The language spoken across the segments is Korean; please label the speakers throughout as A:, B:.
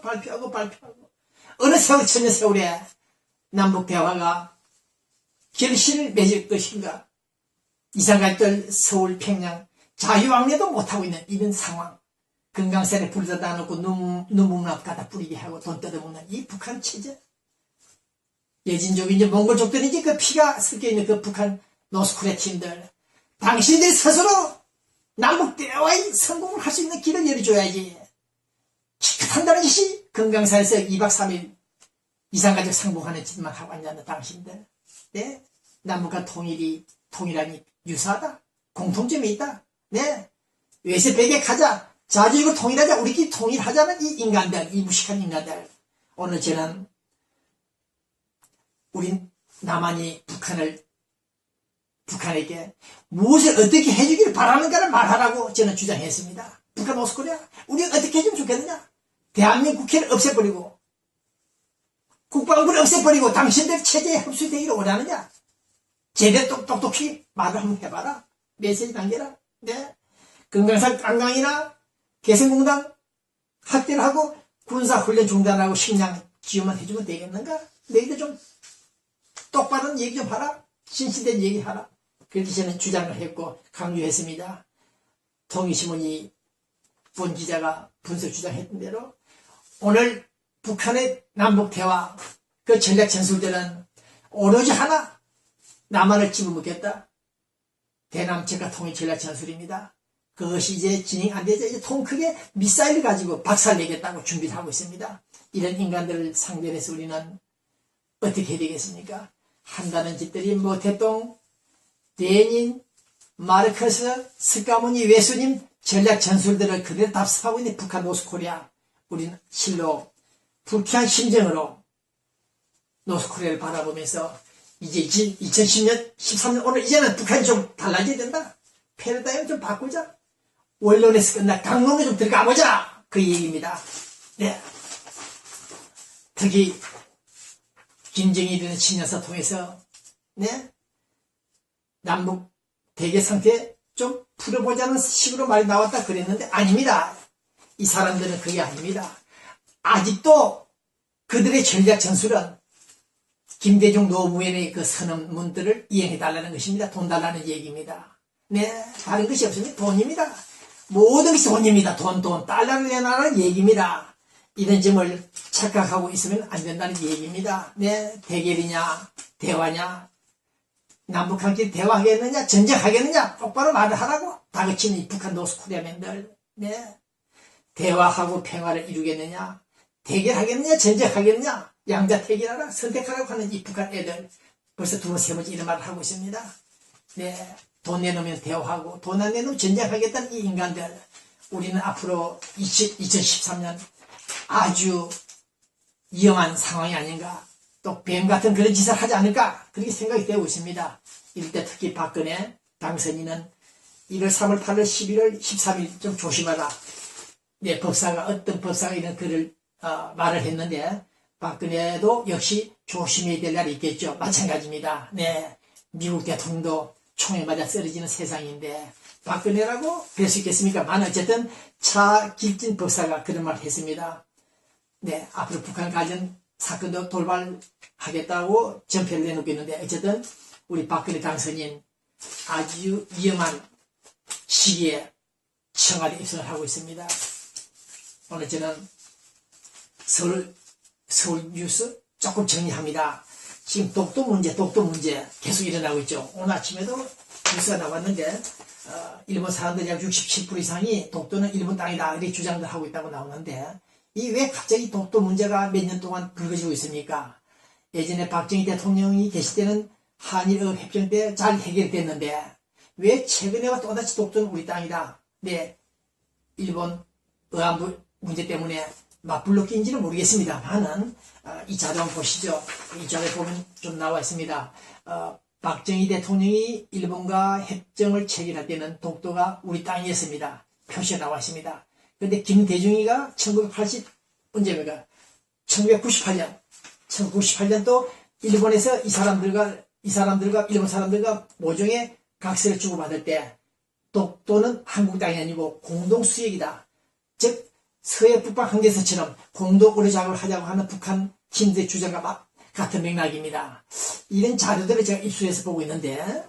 A: 발표하고 어느 세월 천년 세월에 남북대화가 결실을 맺을 것인가. 이산가족 서울 평양 자유왕래도 못하고 있는 이런 상황. 금강산에 불 닫아 놓고 눈물납 갖다 뿌리게 하고 돈 뜯어먹는 이 북한 체제. 예진족인지 몽골족들인지 그 피가 섞여있는 그 북한 노스코리아 팀들. 당신들이 스스로 남북대화의 성공을 할 수 있는 길을 열어줘야지. 기껏한다는 짓이 금강산에서 2박 3일 이산가족 상봉하는 짓만 하고 앉았는 당신들. 네? 남북한 통일하니 유사하다. 공통점이 있다. 네? 외세백에 가자. 자주이고 통일하자. 우리끼리 통일하자는 이 인간들, 이 무식한 인간들. 오늘 저는 우린 남한이 북한에게 무엇을 어떻게 해주기를 바라는가를 말하라고 저는 주장했습니다. 북한 노스코리아 우리가 어떻게 해주면 좋겠느냐. 대한민국 국회를 없애버리고 국방부를 없애버리고 당신들 체제에 흡수되기를 원하느냐. 제대로 똑똑히 말을 한번 해봐라. 메시지 단계라. 네. 금강산 관광이나 개성공단 확대를 하고 군사훈련 중단하고 식량 지원만 해주면 되겠는가? 너희들 좀 똑바른 얘기 좀 하라. 진실된 얘기 하라. 그렇게 저는 주장을 했고 강조했습니다. 통일신문이 본 기자가 분석 주장했던 대로 오늘 북한의 남북대화 그 전략 전술들은 오로지 하나 남한을 집어먹겠다. 대남측과 통일 전략 전술입니다. 그것이 이제 진행 안 되죠. 이제 통 크게 미사일을 가지고 박살내겠다고 준비를 하고 있습니다. 이런 인간들을 상대로 해서 우리는 어떻게 해야 되겠습니까? 한다는 짓들이 뭐 대통령, 레닌, 마르크스, 스카모니, 외수님 전략 전술들을 그대로 답습하고 있는 북한 노스코리아. 우리는 실로 불쾌한 심정으로 노스코리아를 바라보면서 이제 2010년, 13년 오늘 이제는 북한이 좀 달라져야 된다. 패러다임을 좀 바꾸자. 원론에서 끝나 강론에 좀 들어가보자. 그 얘기입니다. 네. 특히 김정일이라는 친여사 통해서 네? 남북 대결 상태 좀 풀어보자는 식으로 말이 나왔다 그랬는데 아닙니다. 이 사람들은 그게 아닙니다. 아직도 그들의 전략 전술은 김대중 노무현의 그 선언문들을 이행해달라는 것입니다. 돈 달라는 얘기입니다. 네, 다른 것이 없습니다. 돈입니다. 모든 것이 돈입니다. 돈, 달러를 내놔라는 얘기입니다. 이런 점을 착각하고 있으면 안 된다는 얘기입니다. 네, 대결이냐, 대화냐, 남북한끼리 대화하겠느냐, 전쟁하겠느냐, 똑바로 말을 하라고. 다그치는 이 북한 노스코리아맨들, 네, 대화하고 평화를 이루겠느냐, 대결하겠느냐, 전쟁하겠느냐, 양자택일하라, 선택하라고 하는 이 북한 애들, 벌써 두 번, 세 번째 이런 말을 하고 있습니다. 네, 돈 내놓으면 대화하고, 돈 안 내놓으면 전쟁하겠다는 이 인간들, 우리는 앞으로 2013년 아주 위험한 상황이 아닌가, 또 뱀 같은 그런 짓을 하지 않을까, 그렇게 생각이 되고 있습니다. 이럴 때 특히 박근혜 당선인은 1월, 3월, 8월, 11월, 13일 좀 조심하라. 네, 어떤 법사가 이런 글을, 말을 했는데, 박근혜도 역시 조심해야 될 날이 있겠죠. 마찬가지입니다. 네, 미국 대통령도 총에 맞아 쓰러지는 세상인데, 박근혜라고 뵐 수 있겠습니까?만 어쨌든 차길진 법사가 그런 말을 했습니다. 네, 앞으로 북한 가전 사건도 돌발하겠다고 전표를 내놓고 있는데, 어쨌든 우리 박근혜 당선인 아주 위험한 시기에 청와대 입성을 하고 있습니다. 오늘 저는 서울 뉴스 조금 정리합니다. 지금 독도 문제 계속 일어나고 있죠. 오늘 아침에도 뉴스가 나왔는데 일본 사람들이 약 67% 이상이 독도는 일본 땅이다 이렇게 주장을 하고 있다고 나오는데, 이 왜 갑자기 독도 문제가 몇 년 동안 불거지고 있습니까? 예전에 박정희 대통령이 계실 때는 한일의협 협정 때 잘 해결됐는데 왜 최근에 와 또다시 독도는 우리 땅이다. 네, 일본 의안부 문제 때문에 맞불렀기인지는 모르겠습니다만은 이 자료 한번 보시죠. 이 자료에 보면 좀 나와 있습니다. 박정희 대통령이 일본과 협정을 체결할 때는 독도가 우리 땅이었습니다. 표시가 나와 있습니다. 그런데 김대중이가 1980 언제입니까? 1998년도 일본에서 이 사람들과 일본 사람들과 모종의 각서를 주고받을 때 독도는 한국 땅이 아니고 공동 수역이다. 즉 서해 북방 한계선처럼 공동 의료 작업을 하자고 하는 북한 팀들의 주장과 같은 맥락입니다. 이런 자료들을 제가 입수해서 보고 있는데,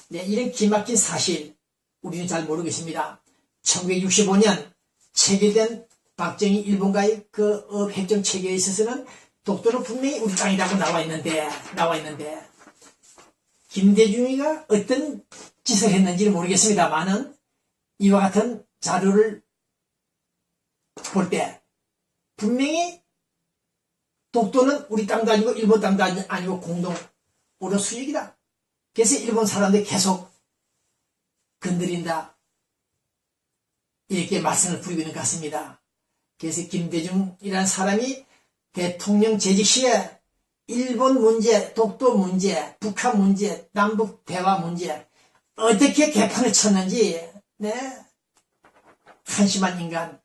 A: 네, 이런 기막힌 사실 우리는 잘 모르고 있습니다. 1965년 체결된 박정희 일본과의 그 협정 체결에 있어서는 독도는 분명히 우리 땅이라고 나와 있는데 김대중이가 어떤 짓을 했는지는 모르겠습니다만은 이와 같은 자료를 볼 때 분명히 독도는 우리 땅도 아니고 일본 땅도 아니고 공동 우리 수익이다. 그래서 일본 사람들이 계속 건드린다. 이렇게 말씀을 부리고 있는 것 같습니다. 그래서 김대중이라는 사람이 대통령 재직 시에 일본 문제, 독도 문제, 북한 문제, 남북 대화 문제 어떻게 개판을 쳤는지 네, 한심한 인간.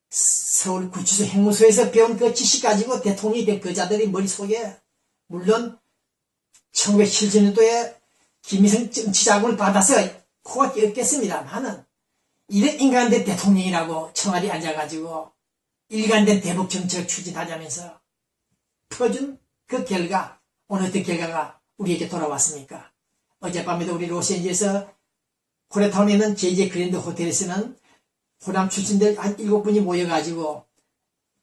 A: 서울 구치소 행무소에서 배운 그 지식 가지고 대통령이 된 그 자들이 머릿속에 물론 1970년도에 김일성 정치자금을 받아서 코가 끼었겠습니다만은 이런 인간된 대통령이라고 청와대에 앉아가지고 일관된 대북 정책을 추진하자면서 퍼준 그 결과 오늘 어떤 결과가 우리에게 돌아왔습니까? 어젯밤에도 우리 로스앤젤레스 코리아타운에 있는 JJ 그랜드 호텔에서는 호남 출신들 한 7분이 모여가지고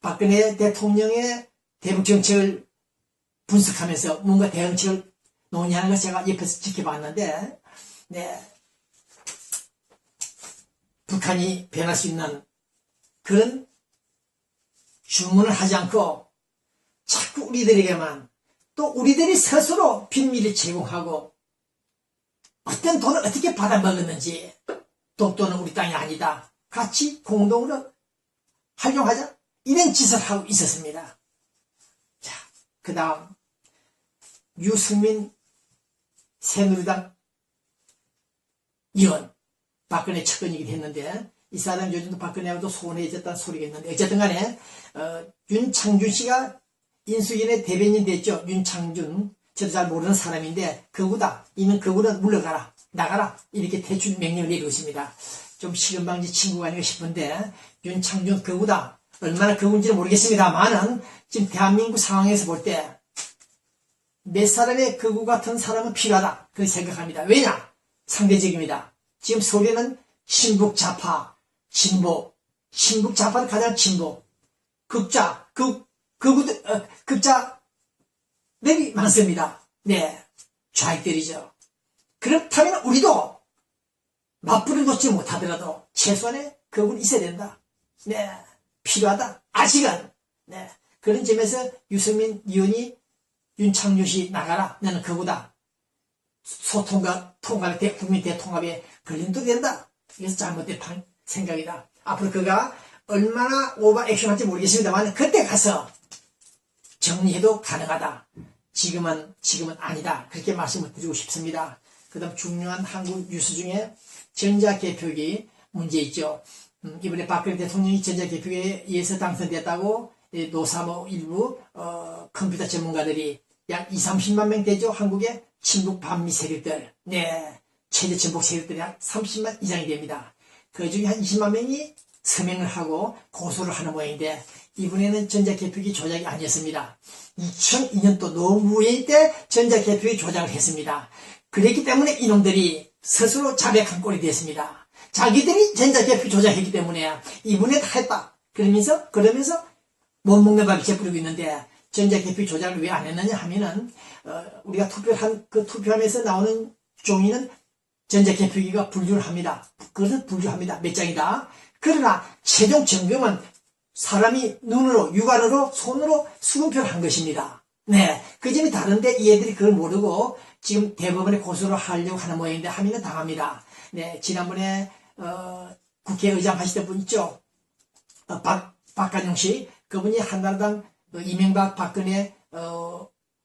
A: 박근혜 대통령의 대북 정책을 분석하면서 뭔가 대응책을 논의하는 것을 제가 옆에서 지켜봤는데, 네. 북한이 변할 수 있는 그런 주문을 하지 않고 자꾸 우리들에게만 또 우리들이 스스로 빈미를 제공하고 어떤 돈을 어떻게 받아먹었는지 독도는 우리 땅이 아니다. 같이 공동으로 활용하자. 이런 짓을 하고 있었습니다. 자, 그 다음 유승민 새누리당 의원 박근혜 측근이긴 했는데 이 사람 요즘도 박근혜하고도 소원해졌다는 소리가 있는데 어쨌든 간에 윤창준 씨가 인수인의 대변인 됐죠. 윤창준 저도 잘 모르는 사람인데 거구다. 이는 거구는 물러가라. 나가라. 이렇게 대충 명령을 내리고 있습니다. 좀 시금방지 친구가 아닌가 싶은데 윤창준 거구다. 얼마나 거구인지는 모르겠습니다만은 지금 대한민국 상황에서 볼 때 몇 사람의 거구 같은 사람은 필요하다. 그렇게 생각합니다. 왜냐? 상대적입니다. 지금 서울에는 신북 좌파, 진보, 신북 좌파는 가장 진보, 극자, 극자들이 많습니다. 네, 좌익들이죠. 그렇다면 우리도 맞불을 놓지 못하더라도 최소한의 그건 있어야 된다. 네, 필요하다. 아직은. 네, 그런 점에서 유승민 의원이 윤창준 씨 나가라. 나는 그거다. 소통과 통합의 국민 대통합에 걸림도 된다. 그래서 잘못된 생각이다. 앞으로 그가 얼마나 오버 액션할지 모르겠습니다만 그때 가서 정리해도 가능하다. 지금은 아니다. 그렇게 말씀을 드리고 싶습니다. 그 다음 중요한 한국 뉴스 중에 전자개표기 문제 있죠. 이번에 박근혜 대통령이 전자개표기에 의해서 당선됐다고 노사모 일부 컴퓨터 전문가들이 약 20-30만 명 되죠. 한국의 친북 반미 세력들, 네, 최대 전북 세력들이 한 30만 이상이 됩니다. 그 중에 한 20만 명이 서명을 하고 고소를 하는 모양인데 이번에는 전자개표기 조작이 아니었습니다. 2002년도 노무현 때 전자개표기 조작을 했습니다. 그랬기 때문에 이놈들이 스스로 자백한 꼴이 됐습니다. 자기들이 전자개표 조작했기 때문에 이번에 다 했다. 그러면서 못 먹는 밥이 재뿌리고 있는데 전자개표 조작을 왜 안 했느냐 하면은 우리가 투표함에서 나오는 종이는 전자개표기가 분류를 합니다. 그것은 분류합니다. 몇 장이다. 그러나 최종 점검은 사람이 눈으로, 육안으로, 손으로 수검표를 한 것입니다. 네, 그 점이 다른데 얘들이 그걸 모르고 지금 대법원에 고소를 하려고 하는 모양인데 하면은 당합니다. 네, 지난번에 국회의장 하시던 분 있죠. 박관용 씨, 그분이 한나라당 이명박 박근혜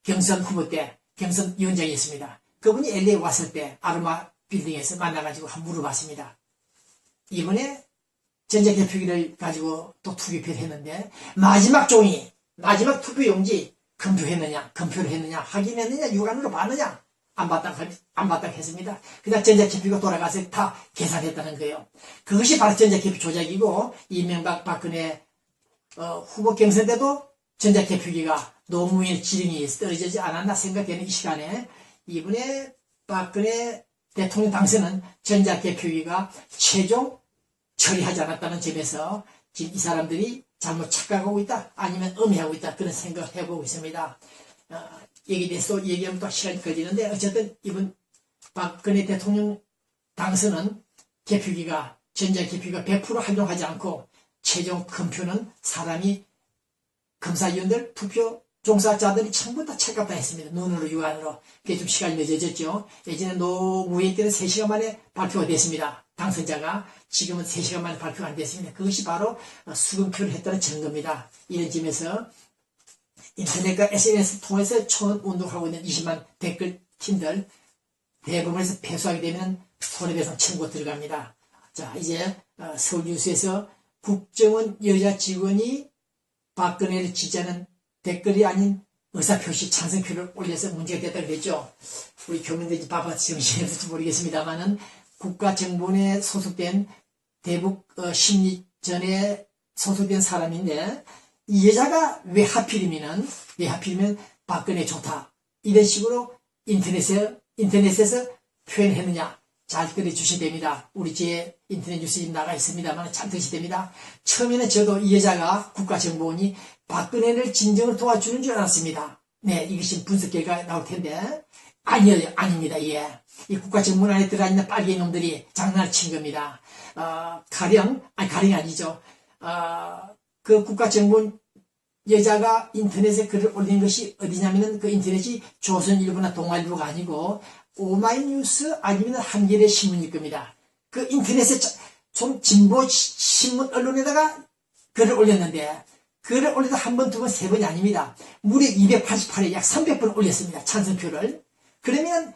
A: 경선 후보 때 경선 위원장이었습니다. 그분이 LA에 왔을 때 아르마 빌딩에서 만나가지고 한번 물어봤습니다. 이번에 전자개표기를 가지고 또 투표를 했는데 마지막 종이, 마지막 투표용지 검표를 했느냐, 확인했느냐, 육안으로 봤느냐, 안 봤다고 했습니다. 그다음 전자개표기가 돌아가서 다 계산했다는 거예요. 그것이 바로 전자개표 조작이고 이명박 박근혜 후보 경선 때도 전자개표기가 노무현 지령이 떨어지지 않았나 생각되는 이 시간에 이번에 박근혜 대통령 당선은 전자개표기가 최종 처리하지 않았다는 점에서 지금 이 사람들이 잘못 착각하고 있다 아니면 음해하고 있다 그런 생각을 해보고 있습니다. 여기에 대해서 얘기하면 또 시간이 걸리는데 어쨌든 이번 박근혜 대통령 당선은 전자개표기가 100% 활용하지 않고 최종 검표는 사람이 검사위원들, 투표 종사자들이 전부 다 체크다 했습니다. 눈으로 육안으로. 그게 좀 시간이 늦어졌죠. 예전에 노무현 때는 3시간 만에 발표가 됐습니다. 당선자가. 지금은 3시간 만에 발표가 안 됐습니다. 그것이 바로 수검표를 했다는 증거입니다. 이런 점에서 인터넷과 SNS 통해서 초운동하고 있는 20만 댓글 팀들 대부분에서 패소하게 되면 손해배상 청구 들어갑니다. 자, 이제 서울뉴스에서 국정원 여자 직원이 박근혜를 지지하는 댓글이 아닌 의사표시 찬성표를 올려서 문제가 됐다고 그랬죠. 우리 교민들이 바빠서 정신이 모르겠습니다만은 국가정보원에 소속된 대북 심리전에 소속된 사람인데 이 여자가 왜 하필이면 박근혜 좋다 이런 식으로 인터넷에서 표현했느냐 잘 들어주셔야 됩니다. 우리 제 인터넷 뉴스 나가 있습니다만 잘 들으셔야 됩니다. 처음에는 저도 이 여자가 국가정보원이 박근혜를 진정을 도와주는 줄 알았습니다. 네, 이것이 분석 결과가 나올 텐데 아닙니다. 예. 이 국가정보원 안에 들어있는 빨개 놈들이 장난을 친 겁니다. 가령이 아니죠. 그 국가정보원 여자가 인터넷에 글을 올린 것이 어디냐면은 그 인터넷이 조선일보나 동아일보가 아니고 오마이뉴스 아니면 한겨레 신문일 겁니다. 그 인터넷에 좀 진보 신문 언론에다가 글을 올렸는데 글을 올려도 한 번, 두 번, 세 번이 아닙니다. 무려 288회 약 300번 올렸습니다. 찬성표를. 그러면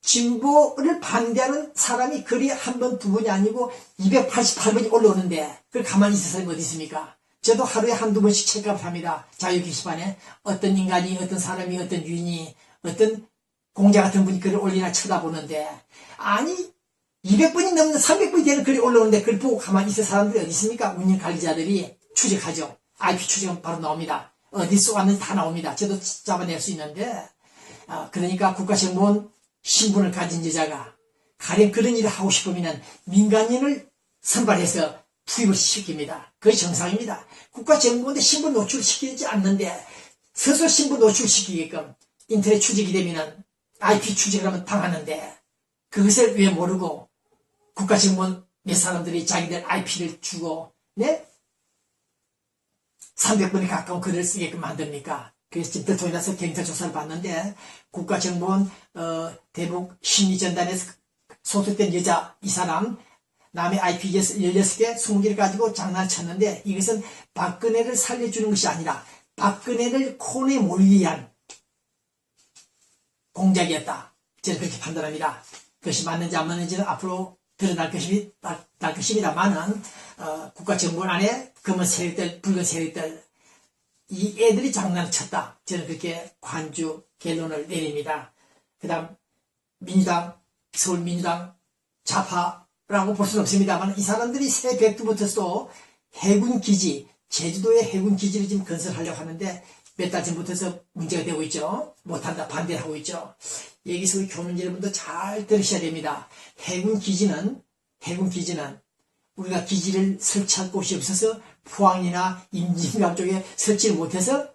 A: 진보를 반대하는 사람이 글이 한 번, 두 번이 아니고 288번이 올라오는데 그걸 가만히 있을 사람이 어디 있습니까? 저도 하루에 한두 번씩 체크업을 합니다. 자유 게시판에 어떤 인간이, 어떤 사람이, 어떤 유인이, 어떤 공자 같은 분이 글을 올리나 쳐다보는데 아니 200번이 넘는 300번이 되는 글이 올라오는데 그걸 보고 가만히 있을 사람들이 어디 있습니까? 운영 관리자들이 추적하죠. IP 추적은 바로 나옵니다. 어디 쏘았는지 다 나옵니다. 저도 잡아낼 수 있는데 그러니까 국가정보원 신분을 가진 여자가 가령 그런 일을 하고 싶으면 민간인을 선발해서 투입을 시킵니다. 그것이 정상입니다. 국가정보원에 신분 노출시키지 않는데 스스로 신분 노출시키게끔 인터넷 추적이 되면은 IP 추적을 하면 당하는데 그것을 왜 모르고 국가정보원 몇 사람들이 자기들 IP를 주고 300번에 가까운 글을 쓰게끔 만듭니까? 그래서 지금 들통이 나서 경찰 조사를 받는데 국가정보원 대북 심리전단에서 소속된 여자 이 사람 남의 IP 16개, 20개를 가지고 장난을 쳤는데 이것은 박근혜를 살려주는 것이 아니라 박근혜를 코너에 몰기 위한 공작이었다. 저는 그렇게 판단합니다. 그것이 맞는지 안 맞는지는 앞으로 드러날 것입니다만은 국가정보원 안에 검은 세력들, 붉은 세력들 이 애들이 장난을 쳤다. 저는 그렇게 관주 결론을 내립니다. 그 다음 민주당, 서울민주당 좌파라고 볼 수는 없습니다만 이 사람들이 새 백두부터서 해군기지, 제주도의 해군기지를 지금 건설하려고 하는데 몇 달 전부터서 문제가 되고 있죠. 못한다, 반대를 하고 있죠. 여기서 우리 교민 여러분도 잘 들으셔야 됩니다. 해군기지는 우리가 기지를 설치할 곳이 없어서 포항이나 임진강 쪽에 설치를 못해서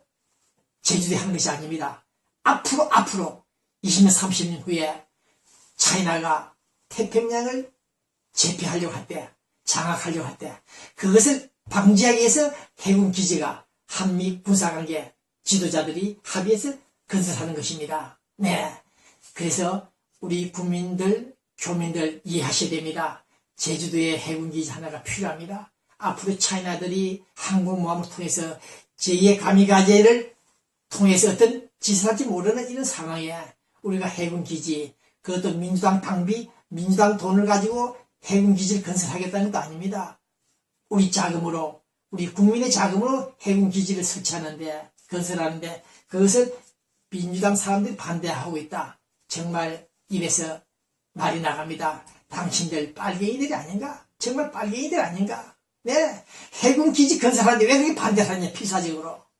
A: 제주도에 하는 것이 아닙니다. 앞으로 20년, 30년 후에 차이나가 태평양을 제패하려고 할 때, 장악하려고 할 때, 그것을 방지하기 위해서 해군기지가 한미 군사관계 지도자들이 합의해서 건설하는 것입니다. 네. 그래서 우리 국민들, 교민들 이해하셔야 됩니다. 제주도에 해군기지 하나가 필요합니다. 앞으로 차이나들이 항공모함을 통해서 제2의 가미가제를 통해서 어떤 짓을 할지 모르는 이런 상황에 우리가 해군기지, 그것도 민주당 방비, 민주당 돈을 가지고 해군기지를 건설하겠다는 것도 아닙니다. 우리 자금으로, 우리 국민의 자금으로 해군기지를 설치하는데, 건설하는데, 그것을 민주당 사람들이 반대하고 있다. 정말 입에서 말이 나갑니다. 당신들 빨갱이들이 아닌가? 정말 빨갱이들 아닌가? 네? 해군 기지 건설하는데 왜 그렇게 반대하냐, 필사적으로.